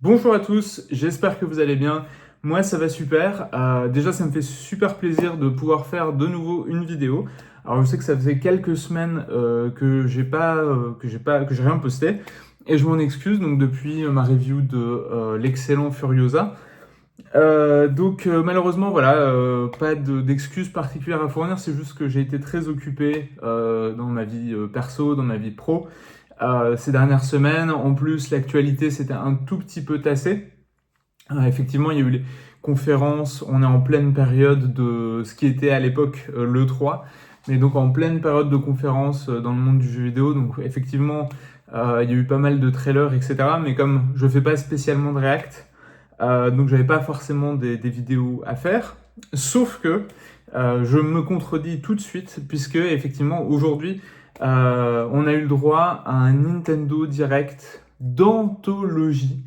Bonjour à tous, j'espère que vous allez bien. Moi, ça va super. Déjà, ça me fait super plaisir de pouvoir faire de nouveau une vidéo. Alors, je sais que ça faisait quelques semaines que j'ai rien posté, et je m'en excuse. Donc, depuis ma review de l'excellent Furiosa. Malheureusement, voilà, pas d'excuses particulières à fournir. C'est juste que j'ai été très occupé dans ma vie perso, dans ma vie pro. Ces dernières semaines. En plus, l'actualité s'était un tout petit peu tassée. Effectivement, il y a eu les conférences, on est en pleine période de ce qui était à l'époque l'E3, mais donc en pleine période de conférences dans le monde du jeu vidéo. Donc effectivement, il y a eu pas mal de trailers, etc. Mais comme je fais pas spécialement de react, donc j'avais pas forcément des vidéos à faire. Sauf que je me contredis tout de suite, puisque effectivement aujourd'hui, on a eu le droit à un Nintendo Direct d'anthologie.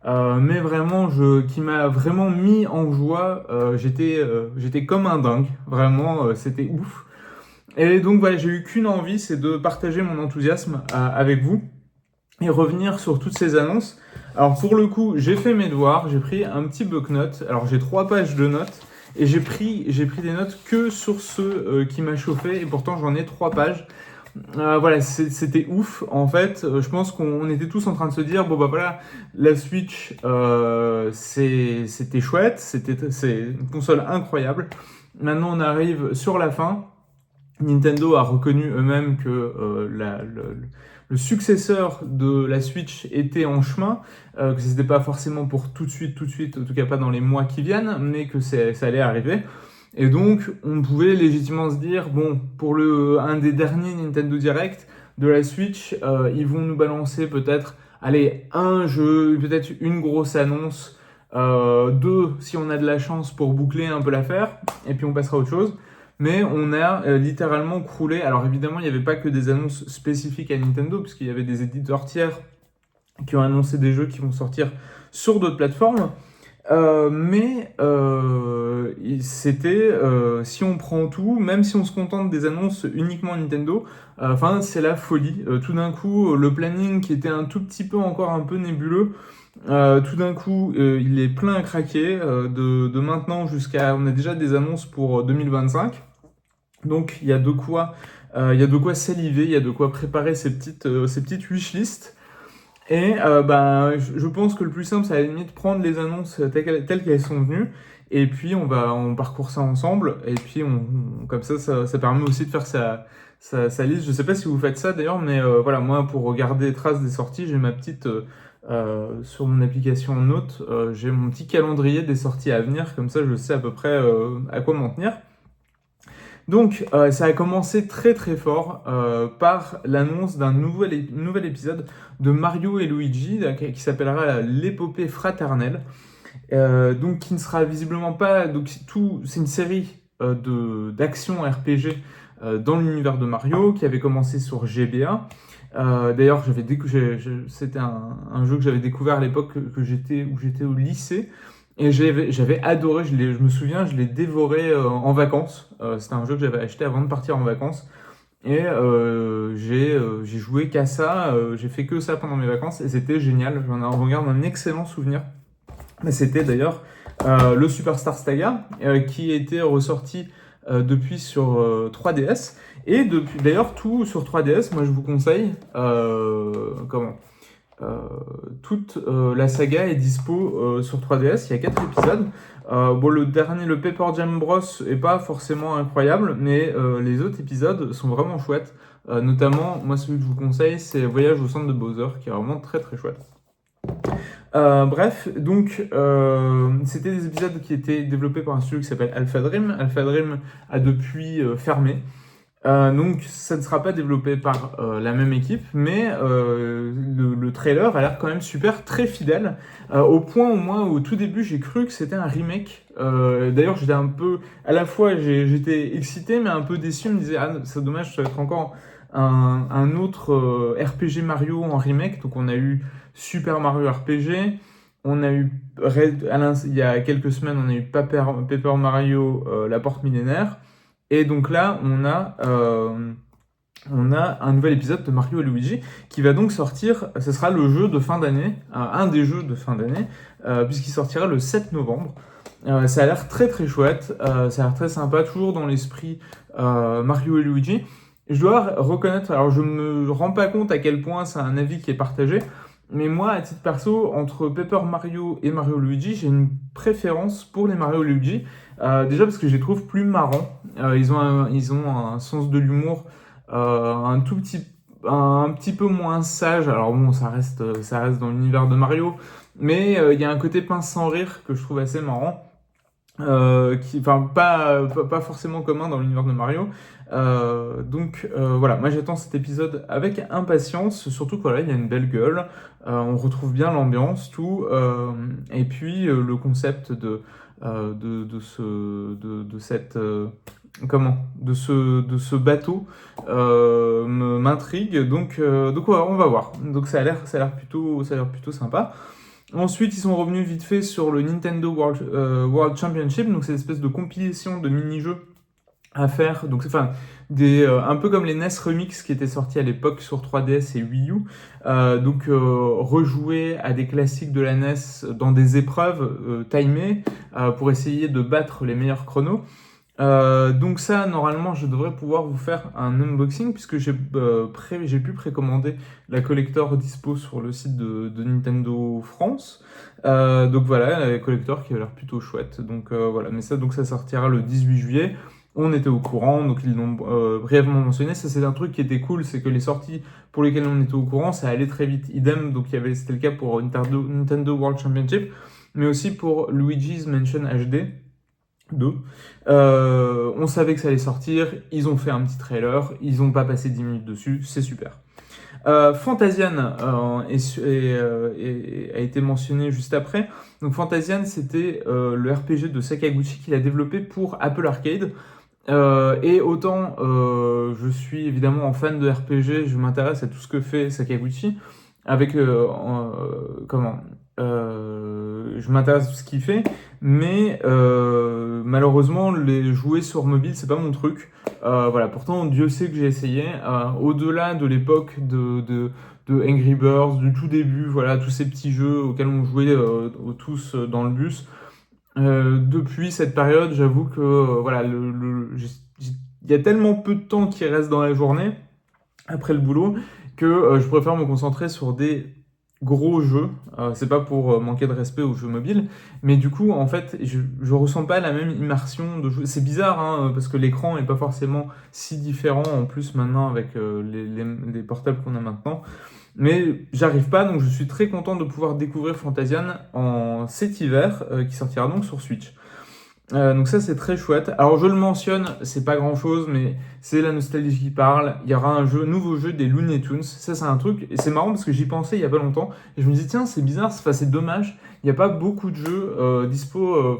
Mais vraiment, qui m'a vraiment mis en joie. J'étais comme un dingue, vraiment, c'était ouf. Et donc voilà, j'ai eu qu'une envie, c'est de partager mon enthousiasme avec vous et revenir sur toutes ces annonces. Alors pour le coup, j'ai fait mes devoirs, j'ai pris un petit bloc-notes. Alors j'ai 3 pages de notes et j'ai pris des notes que sur ceux qui m'a chauffé, et pourtant j'en ai 3 pages. Voilà, c'était ouf. En fait, je pense qu'on était tous en train de se dire, bon bah voilà, la Switch, c'était chouette, c'est une console incroyable. Maintenant, on arrive sur la fin. Nintendo a reconnu eux-mêmes que le successeur de la Switch était en chemin, que ce n'était pas forcément pour tout de suite, en tout cas pas dans les mois qui viennent, mais que ça allait arriver. Et donc, on pouvait légitimement se dire, bon, pour un des derniers Nintendo Direct de la Switch, ils vont nous balancer peut-être, allez, un jeu, peut-être une grosse annonce, deux, si on a de la chance pour boucler un peu l'affaire, et puis on passera à autre chose. Mais on a littéralement croulé. Alors évidemment, il n'y avait pas que des annonces spécifiques à Nintendo, puisqu'il y avait des éditeurs tiers qui ont annoncé des jeux qui vont sortir sur d'autres plateformes. C'était, si on prend tout, même si on se contente des annonces uniquement Nintendo, c'est la folie. Tout d'un coup, le planning qui était un tout petit peu encore un peu nébuleux, tout d'un coup, il est plein à craquer. De maintenant on a déjà des annonces pour 2025. Donc il y a de quoi saliver, il y a de quoi préparer ces petites wishlists. Et je pense que le plus simple, c'est à la limite prendre les annonces telles qu'elles sont venues, et puis on parcourt ça ensemble, et puis comme ça permet aussi de faire sa liste. Je sais pas si vous faites ça d'ailleurs, mais voilà, moi pour regarder traces des sorties, j'ai ma petite sur mon application Note, j'ai mon petit calendrier des sorties à venir, comme ça je sais à peu près à quoi m'en tenir. Donc, ça a commencé très très fort par l'annonce d'un nouvel épisode de Mario et Luigi qui s'appellera l'épopée fraternelle. Donc, qui ne sera visiblement pas. Donc, c'est une série d'action RPG dans l'univers de Mario qui avait commencé sur GBA. D'ailleurs, c'était un jeu que j'avais découvert à l'époque où j'étais au lycée. Et j'avais adoré, je me souviens, je l'ai dévoré en vacances. C'était un jeu que j'avais acheté avant de partir en vacances. Et j'ai joué qu'à ça, j'ai fait que ça pendant mes vacances et c'était génial. J'en garde un excellent souvenir. Mais c'était d'ailleurs le Superstar Saga qui était ressorti depuis sur 3DS. Et depuis d'ailleurs tout sur 3DS, moi je vous conseille toute la saga est dispo sur 3DS, il y a 4 épisodes. Le dernier, le Paper Jam Bros, est pas forcément incroyable, mais les autres épisodes sont vraiment chouettes. Notamment, moi celui que je vous conseille, c'est Voyage au centre de Bowser, qui est vraiment très très chouette. C'était des épisodes qui étaient développés par un studio qui s'appelle Alpha Dream. Alpha Dream a depuis fermé. Donc ça ne sera pas développé par la même équipe, mais le trailer a l'air quand même super, très fidèle, au point au moins au tout début j'ai cru que c'était un remake. D'ailleurs j'étais un peu, à la fois j'étais excité mais un peu déçu, je me disais c'est dommage, ça va être encore un autre RPG Mario en remake. Donc on a eu Super Mario RPG, on a eu il y a quelques semaines on a eu Paper Mario La Porte Millénaire. Et donc là, on a on a un nouvel épisode de Mario et Luigi qui va donc sortir, ce sera le jeu de fin d'année, un des jeux de fin d'année, puisqu'il sortira le 7 novembre. Ça a l'air très très chouette, ça a l'air très sympa, toujours dans l'esprit Mario et Luigi. Je dois reconnaître, alors je me rends pas compte à quel point c'est un avis qui est partagé, mais moi, à titre perso, entre Paper Mario et Mario Luigi, j'ai une préférence pour les Mario Luigi. Déjà parce que je les trouve plus marrants. Ils ont un sens de l'humour un petit peu moins sage. Alors bon, ça reste dans l'univers de Mario, mais il y a un côté pince sans rire que je trouve assez marrant. Enfin, pas forcément commun dans l'univers de Mario. Donc voilà, moi j'attends cet épisode avec impatience, surtout que voilà, il y a une belle gueule, on retrouve bien l'ambiance, tout, et puis le concept de ce bateau m'intrigue, donc ouais, on va voir. Donc ça a l'air plutôt sympa. Ensuite, ils sont revenus vite fait sur le Nintendo World Championship, donc c'est une espèce de compilation de mini-jeux à faire. Donc, enfin, un peu comme les NES Remix qui étaient sortis à l'époque sur 3DS et Wii U. Rejouer à des classiques de la NES dans des épreuves timées pour essayer de battre les meilleurs chronos. Donc ça, normalement, je devrais pouvoir vous faire un unboxing puisque j'ai pu précommander la collector dispo sur le site de Nintendo France. Donc voilà, la collector qui a l'air plutôt chouette. Donc voilà, mais ça sortira le 18 juillet. On était au courant, donc ils l'ont brièvement mentionné. Ça, c'est un truc qui était cool, c'est que les sorties pour lesquelles on était au courant, ça allait très vite. Idem, donc c'était le cas pour Nintendo World Championship, mais aussi pour Luigi's Mansion HD 2. On savait que ça allait sortir, ils ont fait un petit trailer, ils n'ont pas passé 10 minutes dessus, c'est super. Fantasian a été mentionné juste après. Donc Fantasian, c'était le RPG de Sakaguchi qu'il a développé pour Apple Arcade. Et autant je suis évidemment en fan de RPG, je m'intéresse à tout ce que fait Sakaguchi, avec je m'intéresse à tout ce qu'il fait, mais malheureusement les jouer sur mobile c'est pas mon truc. Voilà, pourtant Dieu sait que j'ai essayé. Au-delà de l'époque de Angry Birds, du tout début, voilà, tous ces petits jeux auxquels on jouait tous dans le bus. Depuis cette période, j'avoue que voilà, il y a tellement peu de temps qui reste dans la journée après le boulot que je préfère me concentrer sur des gros jeux. C'est pas pour manquer de respect aux jeux mobiles, mais du coup, en fait, je ressens pas la même immersion de jeu. C'est bizarre, hein, parce que l'écran est pas forcément si différent en plus maintenant avec les portables qu'on a maintenant. Mais j'arrive pas, donc je suis très content de pouvoir découvrir Fantasian en cet hiver, qui sortira donc sur Switch. Donc ça c'est très chouette. Alors je le mentionne, c'est pas grand chose, mais c'est la nostalgie qui parle. Il y aura un nouveau jeu des Looney Tunes. Ça c'est un truc, et c'est marrant parce que j'y pensais il y a pas longtemps, et je me dis tiens c'est bizarre, c'est dommage. Il n'y a pas beaucoup de jeux dispo,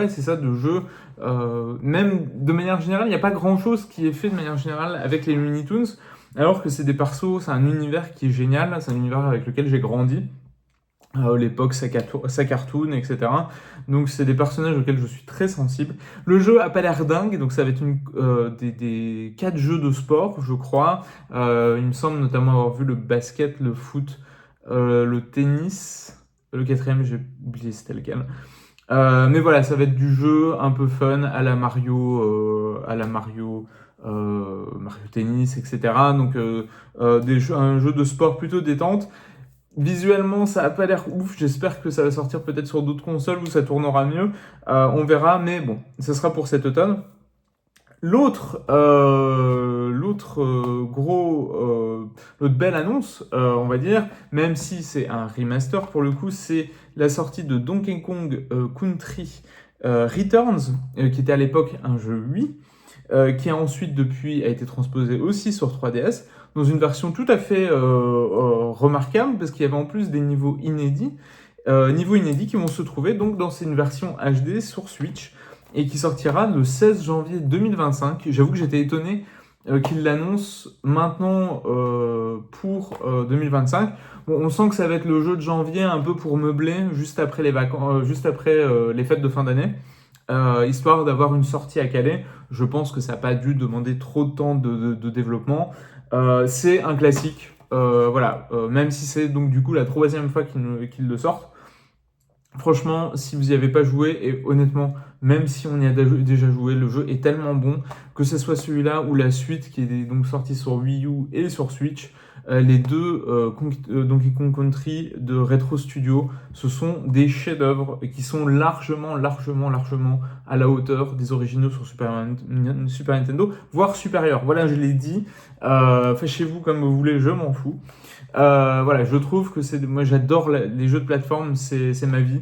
c'est ça, de jeux. Même de manière générale, il n'y a pas grand chose qui est fait de manière générale avec les Looney Tunes. Alors que c'est des persos, c'est un univers qui est génial, c'est un univers avec lequel j'ai grandi, l'époque sa cartoon, etc. Donc c'est des personnages auxquels je suis très sensible. Le jeu a pas l'air dingue, donc ça va être des 4 jeux de sport, je crois. Il me semble notamment avoir vu le basket, le foot, le tennis. Le 4e, j'ai oublié c'était lequel. Mais voilà, ça va être du jeu un peu fun à la Mario Tennis, etc. Donc un jeu de sport plutôt détente. Visuellement, ça a pas l'air ouf. J'espère que ça va sortir peut-être sur d'autres consoles où ça tournera mieux. On verra, mais bon, ça sera pour cet automne. L'autre belle annonce, on va dire, même si c'est un remaster pour le coup, c'est la sortie de Donkey Kong Country Returns, qui était à l'époque un jeu Wii, qui a ensuite depuis a été transposé aussi sur 3DS, dans une version tout à fait remarquable, parce qu'il y avait en plus des niveaux inédits qui vont se trouver donc dans une version HD sur Switch, et qui sortira le 16 janvier 2025. J'avoue que j'étais étonné qu'il l'annonce maintenant pour 2025. Bon, on sent que ça va être le jeu de janvier un peu pour meubler juste après les vacances, juste après les fêtes de fin d'année. histoire d'avoir une sortie à Calais. Je pense que ça n'a pas dû demander trop de temps de développement. C'est un classique, voilà, même si c'est donc du coup la troisième fois qu'ils le sortent. Franchement, si vous n'y avez pas joué, et honnêtement, même si on y a déjà joué, le jeu est tellement bon, que ce soit celui-là ou la suite qui est donc sortie sur Wii U et sur Switch, les deux Donkey Kong Country de Retro Studio, ce sont des chefs-d'œuvre qui sont largement à la hauteur des originaux sur Super Nintendo, voire supérieurs. Voilà, je l'ai dit, fâchez-vous comme vous voulez, je m'en fous. Voilà, je trouve que moi j'adore les jeux de plateforme, c'est ma vie.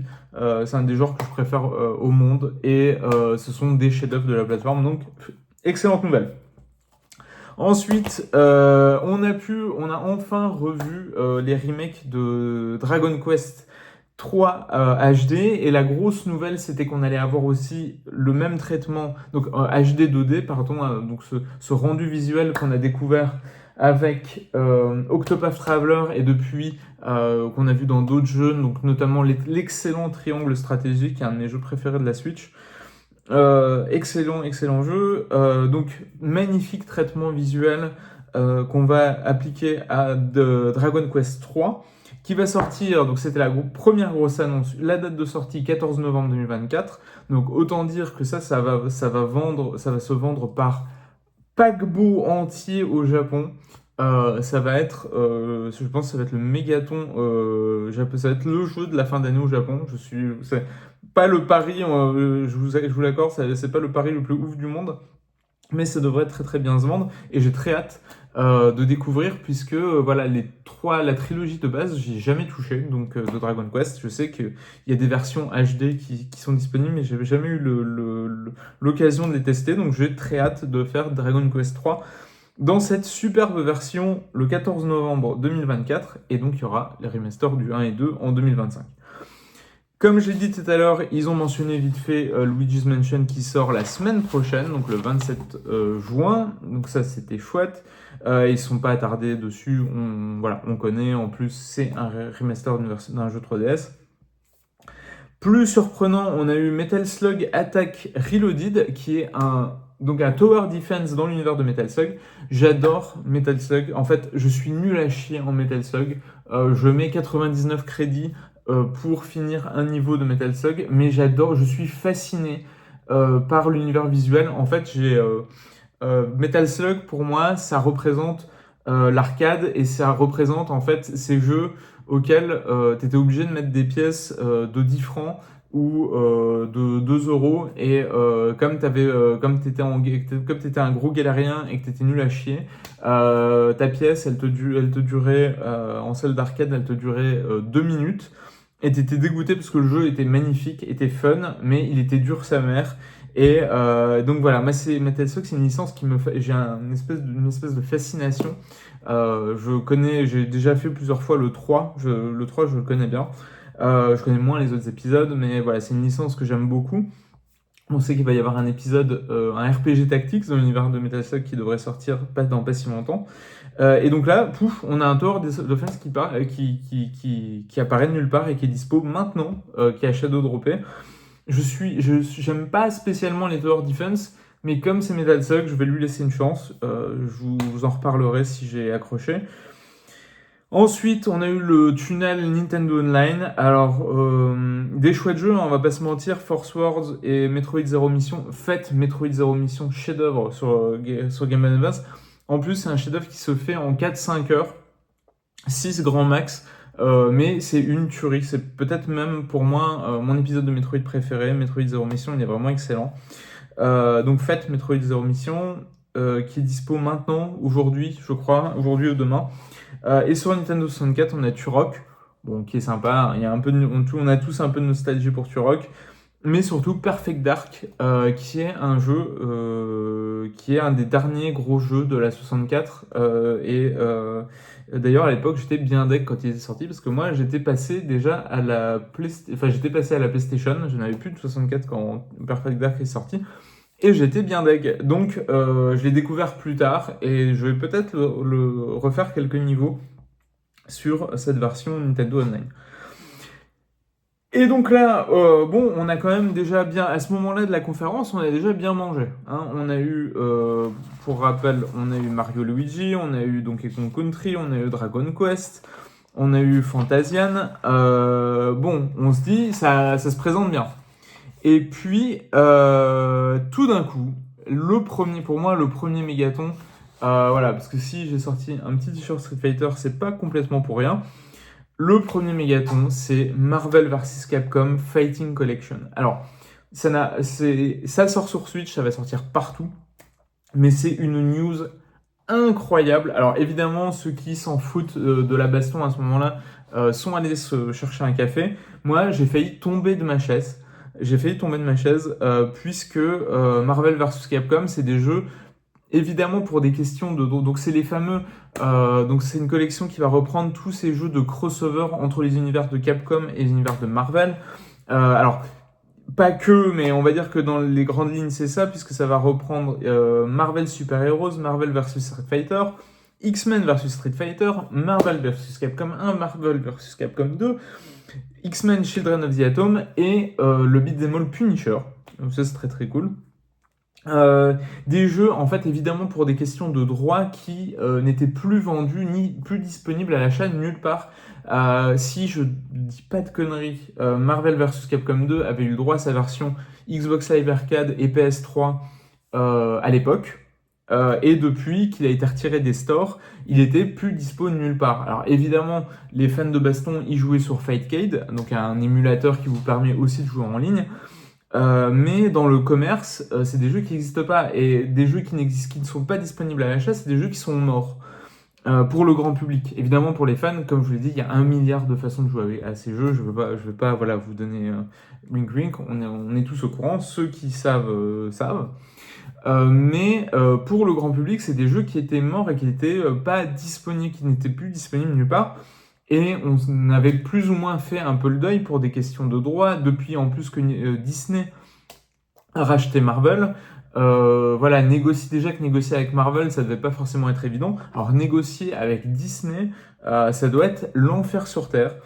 C'est un des genres que je préfère au monde et ce sont des chefs-d'œuvre de la plateforme, donc excellente nouvelle. Ensuite, on a enfin revu les remakes de Dragon Quest 3 HD et la grosse nouvelle c'était qu'on allait avoir aussi le même traitement, donc HD 2D, pardon, donc ce rendu visuel qu'on a découvert avec Octopath Traveler et depuis qu'on a vu dans d'autres jeux, donc notamment l'excellent Triangle Stratégique, qui est un de mes jeux préférés de la Switch. Excellent jeu. Donc magnifique traitement visuel qu'on va appliquer à Dragon Quest 3 qui va sortir, donc c'était la première grosse annonce, la date de sortie 14 novembre 2024. Donc autant dire que ça va se vendre par paquebot entier au Japon. Ça va être, je pense que ça va être le mégaton ça va être le jeu de la fin d'année au Japon. C'est pas le pari, je vous l'accorde, c'est pas le pari le plus ouf du monde, mais ça devrait très bien se vendre et j'ai très hâte de découvrir puisque voilà la trilogie de base j'y ai jamais touché donc de Dragon Quest. Je sais qu'il y a des versions HD qui sont disponibles mais j'avais jamais eu l'occasion de les tester, donc j'ai très hâte de faire Dragon Quest 3 dans cette superbe version le 14 novembre 2024 et donc il y aura les remasters du 1 et 2 en 2025. Comme je l'ai dit tout à l'heure, ils ont mentionné vite fait Luigi's Mansion qui sort la semaine prochaine, donc le 27 juin. Donc ça, c'était chouette. Ils ne sont pas attardés dessus. On connaît. En plus, c'est un remaster d'un jeu 3DS. Plus surprenant, on a eu Metal Slug Attack Reloaded, qui est un tower defense dans l'univers de Metal Slug. J'adore Metal Slug. En fait, je suis nul à chier en Metal Slug. Je mets 99 crédits pour finir un niveau de Metal Slug, mais je suis fasciné par l'univers visuel. En fait, Metal Slug, pour moi, ça représente l'arcade et ça représente en fait ces jeux auxquels tu étais obligé de mettre des pièces de 10 francs ou de 2 euros et comme t'étais un gros galérien et que t'étais nul à chier, ta pièce elle te durait en salle d'arcade, elle te durait 2 minutes et t'étais dégoûté parce que le jeu était magnifique, était fun, mais il était dur sa mère. Et donc voilà, Metal Slug, c'est une licence j'ai une espèce de fascination. J'ai déjà fait plusieurs fois le 3, le 3 je le connais bien. Je connais moins les autres épisodes, mais voilà, c'est une licence que j'aime beaucoup. On sait qu'il va y avoir un épisode, un RPG Tactics dans l'univers de Metal Slug qui devrait sortir dans pas si longtemps. Et donc là, pouf, on a un tower defense qui apparaît de nulle part et qui est dispo maintenant, qui a shadow droppé. J'aime pas spécialement les tower defense, mais comme c'est Metal Slug, je vais lui laisser une chance. Je vous en reparlerai si j'ai accroché. Ensuite, on a eu le tunnel Nintendo Online. Alors, des chouettes jeux, hein, on va pas se mentir, Force Wars et Metroid Zero Mission. Faites Metroid Zero Mission chef-d'œuvre sur Game Boy Advance. En plus, c'est un chef-d'œuvre qui se fait en 4-5 heures, 6 grand max. Mais c'est une tuerie. C'est peut-être même pour moi mon épisode de Metroid préféré. Metroid Zero Mission, il est vraiment excellent. Donc faites Metroid Zero Mission, qui est dispo maintenant, aujourd'hui, je crois, aujourd'hui ou demain. Et sur Nintendo 64, on a Turok, bon, qui est sympa. Il y a on a tous un peu de nostalgie pour Turok, mais surtout Perfect Dark, qui est un jeu, qui est un des derniers gros jeux de la 64. D'ailleurs, à l'époque, j'étais bien deck quand il était sorti, parce que moi, j'étais passé déjà à la PlayStation. Je n'avais plus de 64 quand Perfect Dark est sorti. Et j'étais bien deg. Donc, je l'ai découvert plus tard et je vais peut-être refaire quelques niveaux sur cette version Nintendo Online. Et donc là, bon, on a quand même déjà bien, à ce moment-là de la conférence, on a déjà bien mangé, hein. On a eu, pour rappel, on a eu Mario Luigi, on a eu Donkey Kong Country, on a eu Dragon Quest, on a eu Fantasian. Bon, on se dit, ça se présente bien. Et puis, tout d'un coup, pour moi, le premier mégaton, voilà, parce que si j'ai sorti un petit t-shirt Street Fighter, c'est pas complètement pour rien. Le premier mégaton, c'est Marvel vs Capcom Fighting Collection. Alors, ça sort sur Switch, ça va sortir partout, mais c'est une news incroyable. Alors évidemment, ceux qui s'en foutent de la baston à ce moment-là sont allés se chercher un café. Moi, j'ai failli tomber de ma chaise. Puisque Marvel vs Capcom, c'est des jeux évidemment pour des questions donc c'est les fameux donc c'est une collection qui va reprendre tous ces jeux de crossover entre les univers de Capcom et les univers de Marvel. Alors pas que, mais on va dire que dans les grandes lignes c'est ça, puisque ça va reprendre Marvel Super Heroes, Marvel vs Street Fighter, X-Men vs Street Fighter, Marvel vs Capcom 1, Marvel vs Capcom 2, X-Men Children of the Atom et le beat'em all Punisher. Donc ça c'est très très cool. Des jeux, en fait, évidemment, pour des questions de droit qui n'étaient plus vendus ni plus disponibles à l'achat nulle part. Si je dis pas de conneries, Marvel vs Capcom 2 avait eu le droit à sa version Xbox Live Arcade et PS3 à l'époque. Et depuis qu'il a été retiré des stores, il était plus dispo nulle part. Alors évidemment, les fans de baston y jouaient sur Fightcade, donc un émulateur qui vous permet aussi de jouer en ligne. Mais dans le commerce, c'est des jeux qui n'existent pas. Et des jeux qui ne sont pas disponibles à l'achat, c'est des jeux qui sont morts. Pour le grand public. Évidemment, pour les fans, comme je vous l'ai dit, il y a 1 milliard de façons de jouer à ces jeux. Je vais pas voilà, vous donner wink wink, on est tous au courant. Ceux qui savent, savent. Mais pour le grand public, c'est des jeux qui étaient morts et qui n'étaient pas disponibles, qui n'étaient plus disponibles nulle part. Et on avait plus ou moins fait un peu le deuil pour des questions de droit, depuis en plus que Disney a racheté Marvel. Voilà, négocier avec Marvel, ça devait pas forcément être évident. Alors négocier avec Disney, ça doit être l'enfer sur Terre.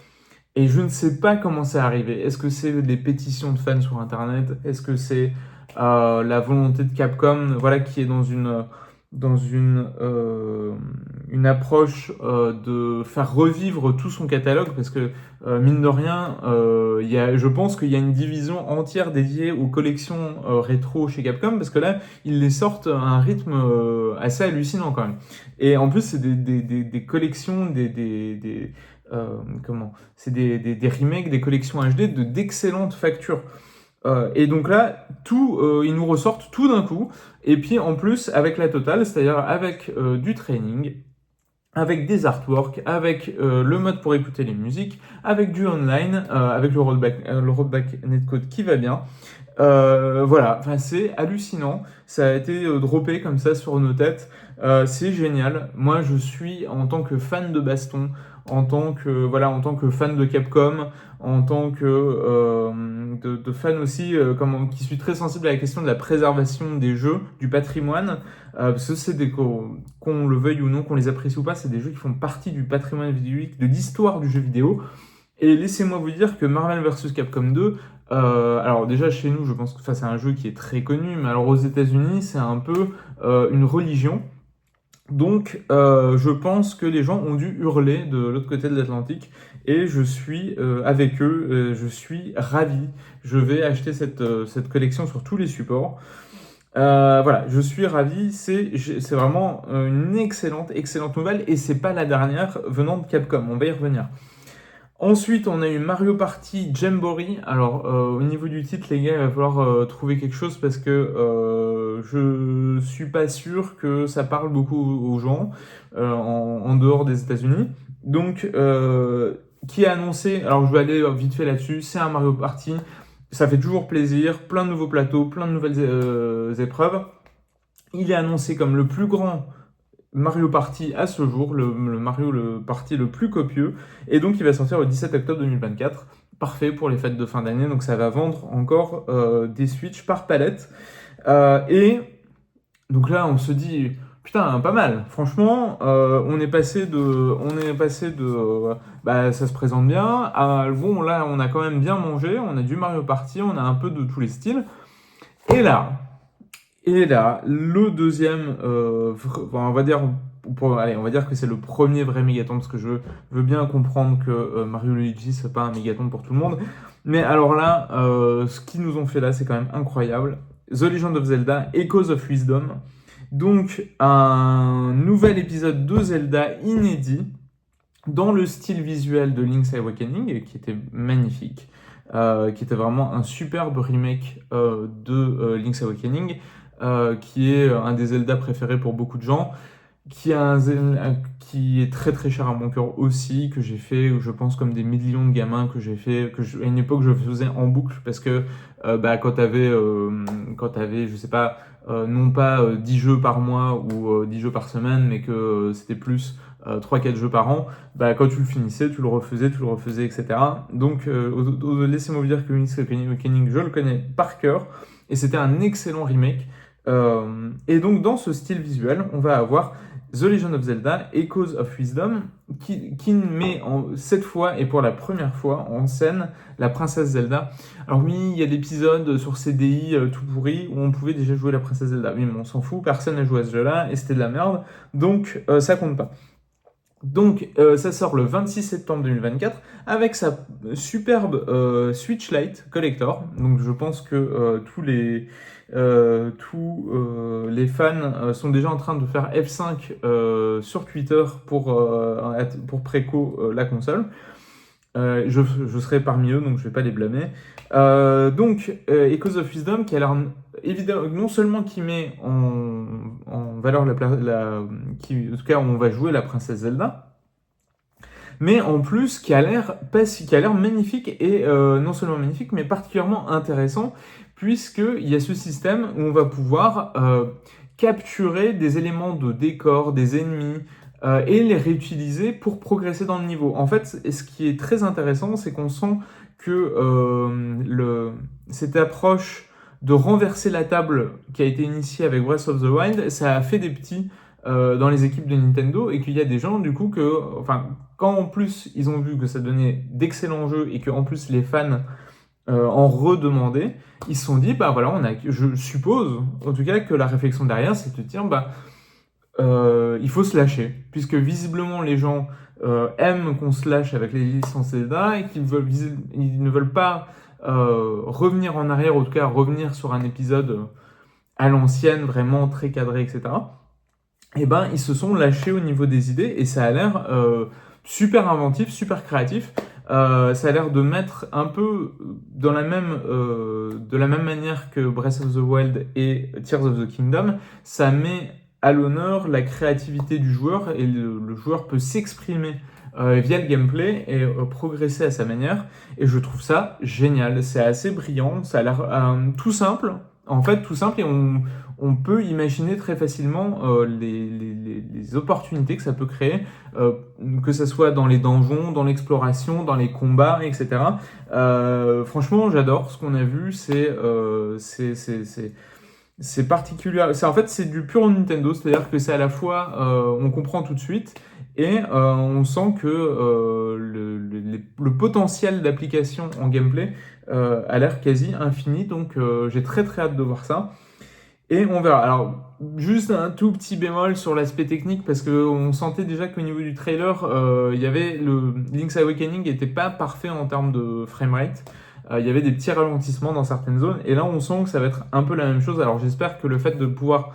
Et je ne sais pas comment c'est arrivé. Est-ce que c'est des pétitions de fans sur Internet? Est-ce que c'est la volonté de Capcom, voilà, qui est dans une approche de faire revivre tout son catalogue, parce que mine de rien, je pense qu'il y a une division entière dédiée aux collections rétro chez Capcom, parce que là, ils les sortent à un rythme assez hallucinant quand même. Et en plus, c'est des collections, c'est des remakes, des collections HD d'excellentes factures. Et donc là, ils nous ressortent tout d'un coup, et puis en plus avec la totale, c'est-à-dire avec du training, avec des artworks, avec le mode pour écouter les musiques, avec du online, avec le rollback netcode qui va bien. Voilà, enfin, c'est hallucinant, ça a été droppé comme ça sur nos têtes, c'est génial. Moi je suis, en tant que fan de baston, en tant que fan de Capcom, en tant que de fan aussi, qui suis très sensible à la question de la préservation des jeux, du patrimoine, parce que qu'on le veuille ou non, qu'on les apprécie ou pas, c'est des jeux qui font partie du patrimoine vidéoludique, de l'histoire du jeu vidéo. Et laissez-moi vous dire que Marvel vs Capcom 2, alors déjà chez nous, je pense que c'est un jeu qui est très connu, mais alors aux États-Unis, c'est un peu une religion. Donc, je pense que les gens ont dû hurler de l'autre côté de l'Atlantique, et je suis avec eux, je suis ravi. Je vais acheter cette collection sur tous les supports. Voilà, je suis ravi. C'est vraiment une excellente nouvelle, et c'est pas la dernière venant de Capcom. On va y revenir. Ensuite, on a eu Mario Party Jamboree. Alors, au niveau du titre, les gars, il va falloir trouver quelque chose, parce que je suis pas sûr que ça parle beaucoup aux gens en dehors des États-Unis. Donc, qui est annoncé, alors je vais aller vite fait là-dessus, c'est un Mario Party. Ça fait toujours plaisir, plein de nouveaux plateaux, plein de nouvelles épreuves. Il est annoncé comme le plus grand Mario Party à ce jour, le Mario Party le plus copieux, et donc il va sortir le 17 octobre 2024. Parfait pour les fêtes de fin d'année, donc ça va vendre encore des Switch par palette. Et donc là, on se dit, Putain, pas mal. Franchement, bah, ça se présente bien. Bon, là, on a quand même bien mangé. On a du Mario Party, on a un peu de tous les styles. Et là, le deuxième, on va dire, allez, on va dire que c'est le premier vrai mégaton parce que je veux bien comprendre que Mario et Luigi c'est pas un mégaton pour tout le monde. Mais alors là, ce qu'ils nous ont fait là, c'est quand même incroyable. The Legend of Zelda, Echoes of Wisdom. Donc un nouvel épisode de Zelda inédit dans le style visuel de Link's Awakening qui était magnifique. Qui était vraiment un superbe remake de Link's Awakening, qui est un des Zelda préférés pour beaucoup de gens, qui est très très cher à mon cœur aussi, que j'ai fait, je pense, comme des millions de gamins, à une époque je faisais en boucle, parce que bah, quand t'avais, je sais pas, non pas 10 jeux par mois ou 10 jeux par semaine, mais que c'était plus 3-4 jeux par an, bah, quand tu le finissais, tu le refaisais, etc. Donc, laissez-moi vous dire que Link's Awakening, je le connais par cœur, et c'était un excellent remake. Et donc, dans ce style visuel, on va avoir The Legend of Zelda, Echoes of Wisdom, qui met cette fois et pour la première fois en scène la princesse Zelda. Alors oui, il y a l'épisode sur CDI tout pourri où on pouvait déjà jouer la princesse Zelda. Oui, mais on s'en fout, personne n'a joué à ce jeu-là et c'était de la merde, donc ça compte pas. Donc ça sort le 26 septembre 2024 avec sa superbe Switch Lite Collector. Donc je pense que tous les fans sont déjà en train de faire F5 sur Twitter pour préco la console. Je serai parmi eux, donc je vais pas les blâmer. Donc, Echoes of Wisdom, qui a l'air évidemment, non seulement qui met en valeur en tout cas, on va jouer la princesse Zelda, mais en plus qui a l'air magnifique et non seulement magnifique, mais particulièrement intéressant, puisqu'il y a ce système où on va pouvoir capturer des éléments de décor, des ennemis, et les réutiliser pour progresser dans le niveau. En fait, ce qui est très intéressant, c'est qu'on sent que cette approche de renverser la table qui a été initiée avec Breath of the Wild, ça a fait des petits dans les équipes de Nintendo, et qu'il y a des gens du coup quand en plus ils ont vu que ça donnait d'excellents jeux et que en plus les fans en redemandaient, ils se sont dit bah voilà, je suppose en tout cas que la réflexion derrière c'est de dire bah il faut se lâcher, puisque visiblement les gens aiment qu'on se lâche avec les licences Zelda et ils ne veulent pas revenir en arrière, ou en tout cas revenir sur un épisode à l'ancienne, vraiment très cadré, etc. Et ben ils se sont lâchés au niveau des idées et ça a l'air super inventif, super créatif. Ça a l'air de mettre un peu de la même manière que Breath of the Wild et Tears of the Kingdom, ça met à l'honneur la créativité du joueur, et le joueur peut s'exprimer via le gameplay et progresser à sa manière. Et je trouve ça génial, c'est assez brillant, ça a l'air tout simple. En fait, tout simple, et on peut imaginer très facilement les opportunités que ça peut créer, que ce soit dans les donjons, dans l'exploration, dans les combats, etc. Franchement, j'adore ce qu'on a vu, c'est particulier. En fait, c'est du pur Nintendo, c'est-à-dire que c'est à la fois, on comprend tout de suite, et on sent que le potentiel d'application en gameplay a l'air quasi infini, donc j'ai très très hâte de voir ça. Et on verra. Alors, juste un tout petit bémol sur l'aspect technique, parce qu'on sentait déjà qu'au niveau du trailer, il y avait le Link's Awakening n'était pas parfait en termes de framerate. Il y avait des petits ralentissements dans certaines zones, et là on sent que ça va être un peu la même chose. Alors j'espère que le fait de pouvoir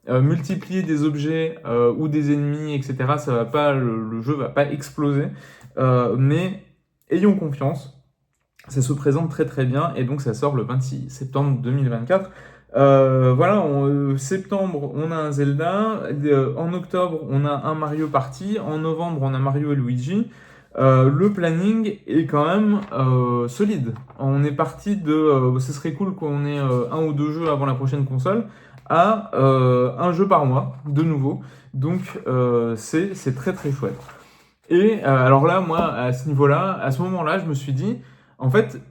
multiplier des objets ou des ennemis, etc., ça va pas, le jeu va pas exploser, mais ayons confiance. Ça se présente très très bien, et donc ça sort le 26 septembre 2024. Voilà, septembre, on a un Zelda. En octobre, on a un Mario Party. En novembre, on a Mario et Luigi. Le planning est quand même solide. On est parti ce serait cool qu'on ait un ou deux jeux avant la prochaine console, à un jeu par mois, de nouveau. Donc c'est très très chouette. Et alors là, moi, à ce moment-là, je me suis dit, en fait,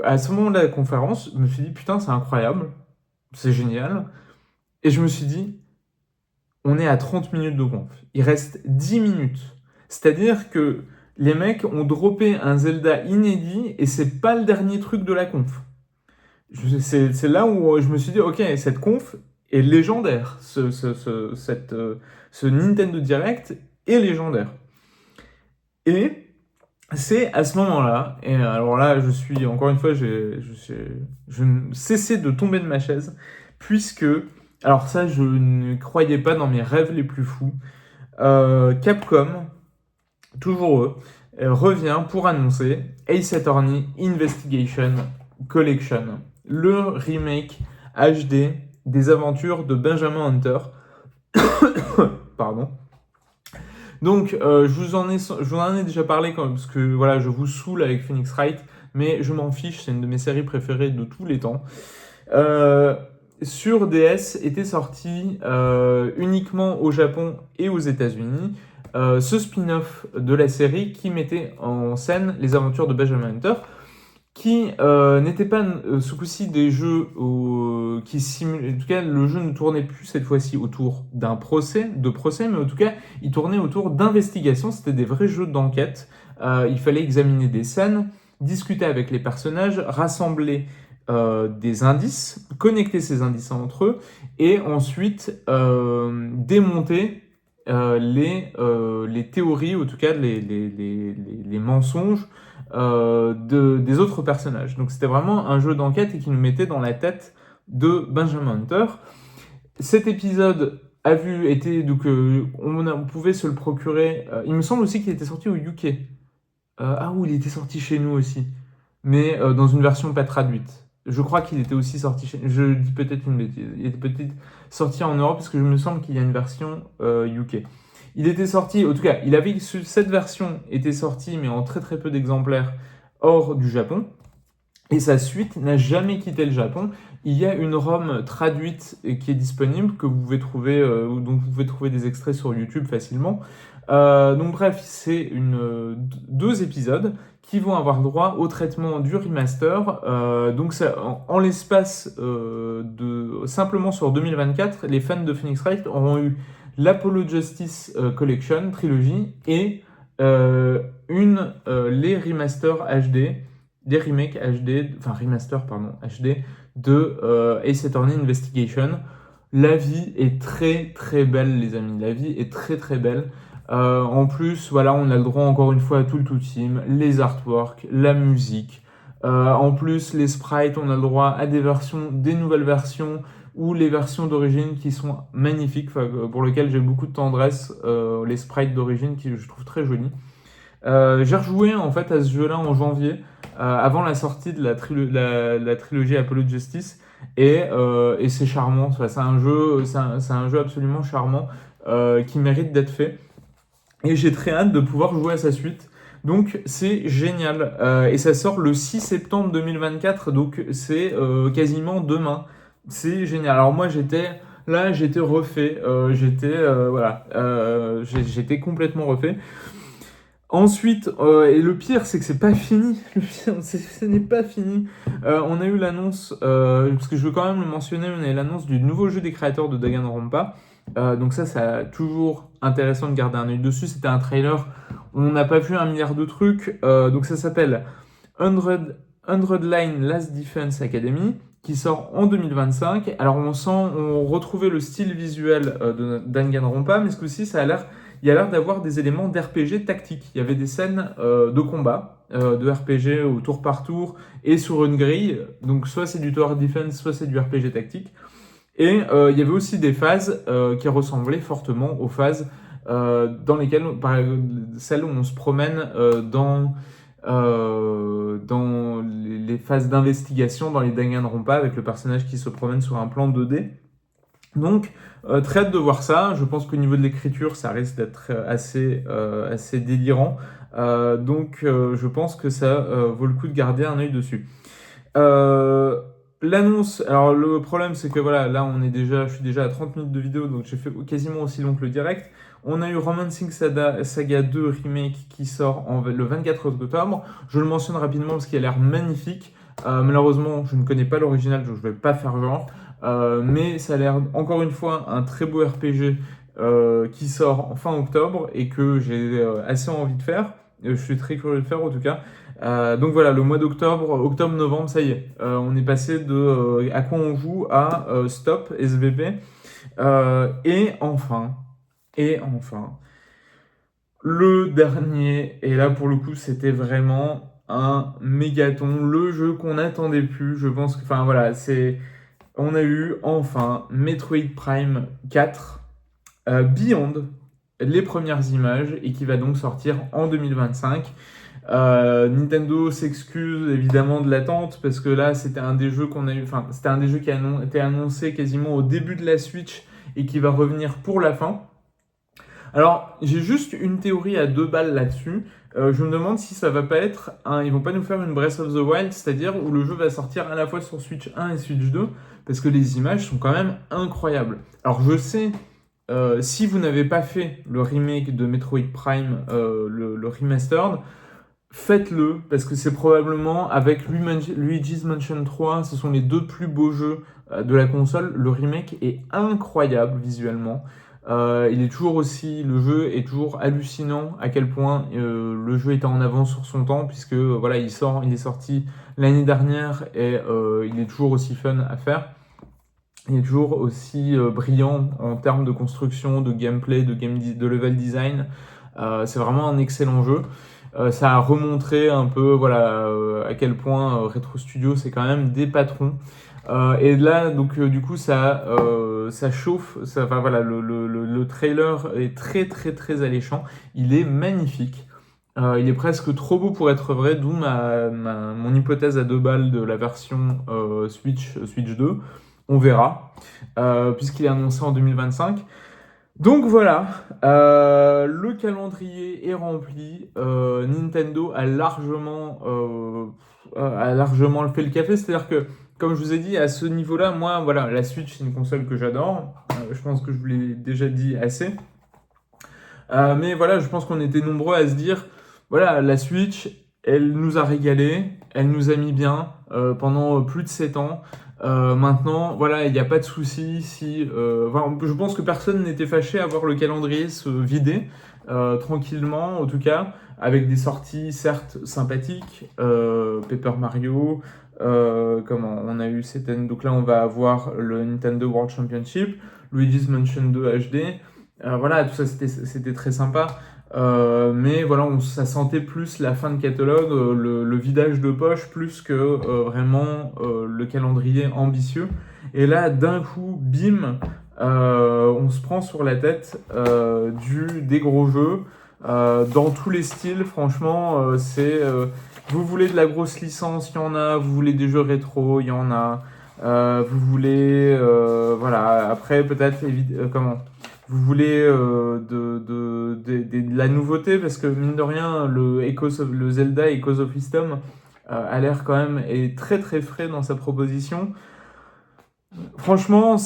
à ce moment de la conférence, je me suis dit, putain, c'est incroyable, c'est génial. Et je me suis dit, on est à 30 minutes de conf. Il reste 10 minutes. C'est-à-dire que les mecs ont droppé un Zelda inédit et c'est pas le dernier truc de la conf. C'est là où je me suis dit, ok, cette conf est légendaire. Ce Nintendo Direct est légendaire. Et c'est à ce moment-là, et alors là, je suis, encore une fois, je ne cessais de tomber de ma chaise, puisque, alors ça, je ne croyais pas dans mes rêves les plus fous, Capcom, toujours eux, revient pour annoncer Ace Attorney Investigation Collection, le remake HD des aventures de Benjamin Hunter. Pardon. Donc, je vous en ai déjà parlé parce que voilà, je vous saoule avec Phoenix Wright, mais je m'en fiche, c'est une de mes séries préférées de tous les temps. Sur DS était sorti uniquement au Japon et aux États-Unis ce spin-off de la série qui mettait en scène les aventures de Benjamin Hunter, qui n'était pas ce coup-ci des jeux qui simulaient. En tout cas, le jeu ne tournait plus cette fois-ci autour d'un procès, mais en tout cas, il tournait autour d'investigations. C'était des vrais jeux d'enquête. Il fallait examiner des scènes, discuter avec les personnages, rassembler des indices, connecter ces indices entre eux, et ensuite démonter les théories, ou en tout cas les mensonges des autres personnages. Donc c'était vraiment un jeu d'enquête et qui nous mettait dans la tête de Benjamin Hunter. Cet épisode on pouvait se le procurer. Il me semble aussi qu'il était sorti au UK. Il était sorti chez nous aussi, mais dans une version pas traduite. Je crois qu'il était aussi sorti chez nous. Je dis peut-être une bêtise. Il était peut-être sorti en Europe parce que je me semble qu'il y a une version UK. Il était sorti, en tout cas, cette version était sortie, mais en très très peu d'exemplaires hors du Japon. Et sa suite n'a jamais quitté le Japon. Il y a une ROM traduite qui est disponible, que vous pouvez trouver, dont vous pouvez trouver des extraits sur YouTube facilement. Donc bref, c'est 2 épisodes qui vont avoir droit au traitement du remaster. Donc ça, en l'espace simplement sur 2024, les fans de Phoenix Wright auront eu l'Apollo Justice Collection, trilogie, et les remasters HD, des remakes HD, HD, de Ace Attorney Investigation. La vie est très très belle, les amis. La vie est très très belle. En plus, voilà, on a le droit encore une fois à tout le tout team, les artworks, la musique. En plus, les sprites, on a le droit à des nouvelles versions ou les versions d'origine qui sont magnifiques, pour lesquelles j'ai beaucoup de tendresse, les sprites d'origine qui je trouve très jolis. J'ai rejoué en fait à ce jeu-là en janvier, avant la sortie de la trilogie Apollo Justice, et c'est charmant. C'est un jeu absolument charmant qui mérite d'être fait. Et j'ai très hâte de pouvoir jouer à sa suite. Donc c'est génial. Et ça sort le 6 septembre 2024, donc c'est quasiment demain. C'est génial. Alors moi j'étais refait. J'étais complètement refait. Ensuite, et le pire, c'est que c'est pas fini. Ce n'est pas fini. On a eu l'annonce, parce que je veux quand même le mentionner, on a eu l'annonce du nouveau jeu des créateurs de Danganronpa. Donc ça toujours intéressant de garder un œil dessus. C'était un trailer, on n'a pas vu un milliard de trucs. Donc ça s'appelle 100 Line Last Defense Academy, qui sort en 2025. Alors on retrouvait le style visuel de Danganronpa, mais ce coup-ci, il y a l'air d'avoir des éléments d'RPG tactique. Il y avait des scènes de combat, de RPG au tour par tour et sur une grille. Donc soit c'est du Tower Defense, soit c'est du RPG tactique. Et il y avait aussi des phases qui ressemblaient fortement aux phases dans lesquelles, celles où on se promène dans les phases d'investigation dans les Danganronpa, avec le personnage qui se promène sur un plan 2D. Donc, très hâte de voir ça. Je pense qu'au niveau de l'écriture, ça risque d'être assez délirant. Donc, je pense que ça vaut le coup de garder un œil dessus. L'annonce, alors le problème c'est que voilà, là je suis déjà à 30 minutes de vidéo, donc j'ai fait quasiment aussi long que le direct. On a eu Romancing Saga 2 Remake qui sort le 24 octobre. Je le mentionne rapidement parce qu'il a l'air magnifique. Malheureusement, je ne connais pas l'original, donc je ne vais pas faire genre. Mais ça a l'air, encore une fois, un très beau RPG qui sort en fin octobre et que j'ai assez envie de faire. Je suis très curieux de faire en tout cas. Donc voilà, le mois d'octobre, octobre-novembre, ça y est. On est passé de à quoi on joue à Stop, SVP. Et enfin, le dernier, et là pour le coup c'était vraiment un mégaton, le jeu qu'on n'attendait plus, je pense que, enfin voilà, on a eu enfin Metroid Prime 4 Beyond, les premières images, et qui va donc sortir en 2025. Nintendo s'excuse évidemment de l'attente parce que là c'était un des jeux qu'on a eu, enfin c'était un des jeux qui a été annoncé quasiment au début de la Switch et qui va revenir pour la fin. Alors j'ai juste une théorie à 2 balles là-dessus. Je me demande si ça va pas être ils vont pas nous faire une Breath of the Wild, c'est-à-dire où le jeu va sortir à la fois sur Switch 1 et Switch 2 parce que les images sont quand même incroyables. Alors je sais. Si vous n'avez pas fait le remake de Metroid Prime, le remastered, faites-le, parce que c'est probablement, avec Luigi's Mansion 3, ce sont les 2 plus beaux jeux de la console. Le remake est incroyable visuellement. Le jeu est toujours hallucinant à quel point le jeu était en avance sur son temps, puisque voilà, il est sorti l'année dernière et il est toujours aussi fun à faire. Il est toujours aussi brillant en termes de construction, de gameplay, de level design. C'est vraiment un excellent jeu. Ça a remontré un peu voilà, à quel point Retro Studio c'est quand même des patrons. Et là, donc du coup, ça chauffe. Enfin, voilà, le trailer est très très très alléchant. Il est magnifique. Il est presque trop beau pour être vrai, d'où mon hypothèse à 2 balles de la version Switch 2. On verra, puisqu'il est annoncé en 2025. Donc voilà, le calendrier est rempli. Nintendo a largement fait le café. C'est-à-dire que, comme je vous ai dit, à ce niveau-là, moi, voilà, la Switch, c'est une console que j'adore. Je pense que je vous l'ai déjà dit assez. Mais voilà, je pense qu'on était nombreux à se dire, voilà, la Switch, elle nous a régalé, elle nous a mis bien pendant plus de 7 ans. Maintenant, voilà, il n'y a pas de souci si. Enfin, je pense que personne n'était fâché à voir le calendrier se vider tranquillement, en tout cas, avec des sorties certes sympathiques, Paper Mario. On a eu donc là, on va avoir le Nintendo World Championship, Luigi's Mansion 2 HD. Voilà, tout ça c'était très sympa. Mais voilà, ça sentait plus la fin de catalogue, le vidage de poche, plus que vraiment le calendrier ambitieux. Et là, d'un coup, bim, on se prend sur la tête des gros jeux dans tous les styles. Franchement, vous voulez de la grosse licence, il y en a. Vous voulez des jeux rétro, il y en a. Vous voulez, voilà. Après, peut-être, comment? Vous voulez de la nouveauté, parce que mine de rien, le Zelda Echoes of Wisdom a l'air quand même est très très frais dans sa proposition. Franchement,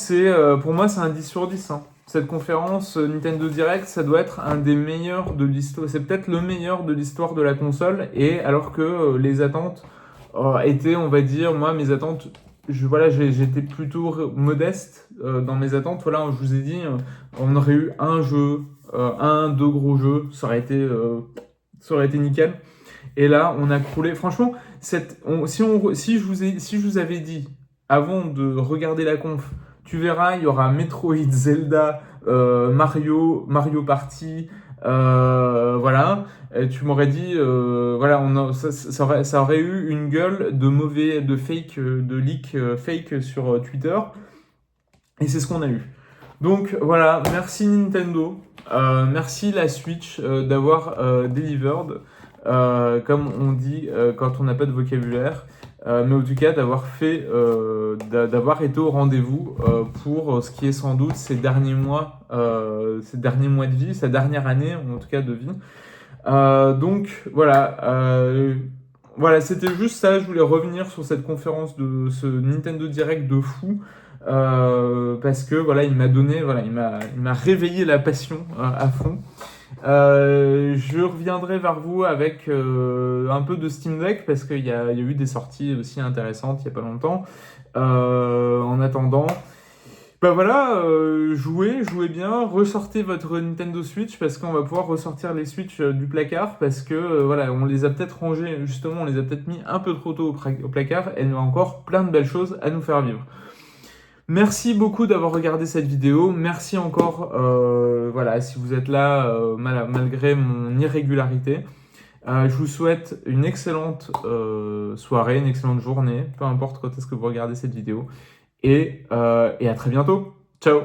pour moi, c'est un 10 sur 10. Hein. Cette conférence Nintendo Direct, ça doit être un des meilleurs de l'histoire. C'est peut-être le meilleur de l'histoire de la console, et alors que les attentes étaient, on va dire, moi, mes attentes. J'étais plutôt modeste dans mes attentes. Voilà, je vous ai dit, on aurait eu un jeu, deux gros jeux, ça aurait été nickel. Et là, on a croulé. Franchement, si je vous avais dit avant de regarder la conf, tu verras, il y aura Metroid, Zelda, Mario Party, voilà. Et tu m'aurais dit, voilà, ça aurait eu une gueule de fake, de leak fake sur Twitter. Et c'est ce qu'on a eu. Donc voilà, merci Nintendo, merci la Switch d'avoir delivered, comme on dit quand on n'a pas de vocabulaire. Mais en tout cas d'avoir été au rendez-vous pour ce qui est sans doute ces derniers mois de vie, sa dernière année en tout cas de vie. Donc voilà, c'était juste ça. Je voulais revenir sur cette conférence de ce Nintendo Direct de fou. Parce que voilà, il m'a réveillé la passion à fond. Je reviendrai vers vous avec un peu de Steam Deck parce qu'il y a eu des sorties aussi intéressantes il n'y a pas longtemps. En attendant, Bah voilà, jouez bien, ressortez votre Nintendo Switch parce qu'on va pouvoir ressortir les Switch du placard parce que voilà, on les a peut-être rangés, justement, on les a peut-être mis un peu trop tôt au placard et il y a encore plein de belles choses à nous faire vivre. Merci beaucoup d'avoir regardé cette vidéo. Merci encore, voilà, si vous êtes là malgré mon irrégularité. Je vous souhaite une excellente soirée, une excellente journée, peu importe quand est-ce que vous regardez cette vidéo. Et à très bientôt. Ciao!